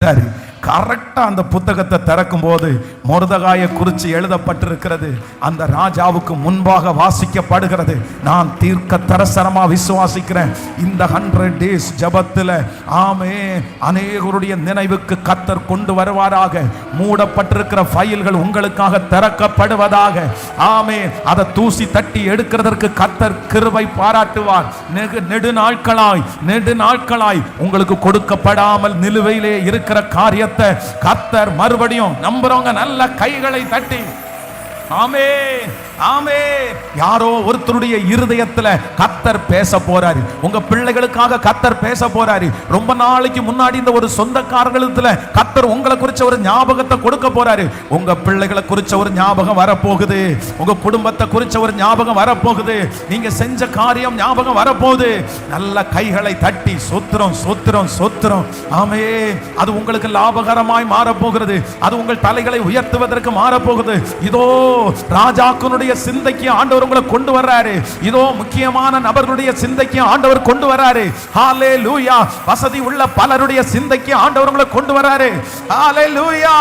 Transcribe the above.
சரி, கரெக்டா அந்த புத்தகத்தை திறக்கும் போது மொர்தெகாயை குறித்து எழுதப்பட்டிருக்கிறது. அந்த ராஜாவுக்கு முன்பாக வாசிக்கப்படுகிறது. நான் தீர்க்க தரிசனமா விசுவாசிக்கிறேன், இந்த 100 days ஜபத்தில் ஆமே அநேகருடைய நினைவுக்கு கர்த்தர் கொண்டு வருவாராக. மூடப்பட்டிருக்கிற ஃபைல்கள் உங்களுக்காக திறக்கப்படுவதாக. ஆமே, அதை தூசி தட்டி எடுக்கிறதற்கு கர்த்தர் கிருபை பாராட்டுவார். நெடுநாட்களாய் உங்களுக்கு கொடுக்கப்படாமல் நிலுவையிலே இருக்கிற காரியத்தை கர்த்தர் மறுபடியும் நம்புறவங்க நல்ல கைகளை தட்டி ஆமே ஆமே. யாரோ ஒருத்தருடைய இருதயத்துல கர்த்தர் பேச போறாரு. உங்க பிள்ளைகளுக்காக கர்த்தர் பேச போறாரு. ரொம்ப நாளைக்கு முன்னாடி இந்த ஒரு சொந்தக்காரர்களுக்கு கர்த்தர் உங்களை குறிச்ச ஒரு ஞாபகத்தை கொடுக்க போறாரு. உங்க பிள்ளைகளை குறிச்ச ஒரு ஞாபகம் வரப்போகுது. உங்க குடும்பத்தை குறிச்ச ஒரு ஞாபகம் வரப்போகுது. நீங்க செஞ்ச காரியம் ஞாபகம் வரப்போகுது. நல்ல கைகளை தட்டி சொத்திரம் சொத்திரம் சொத்திரம் ஆமே. அது உங்களுக்கு லாபகரமாய் மாறப்போகிறது. அது உங்கள் தலைகளை உயர்த்துவதற்கு மாறப்போகுது. இதோ ராஜாக்களுடைய சிந்தைக்கு ஆண்டவர் உங்களை கொண்டு வர்றாரு. இதோ முக்கியமான நபர்களுடைய சிந்தைக்கு ஆண்டவர் கொண்டு வர்றாரு. ஹalleluya. வசதி உள்ள பலருடைய சிந்தைக்கு ஆண்டவர் உங்களை கொண்டு வர்றாரு. ஹalleluya.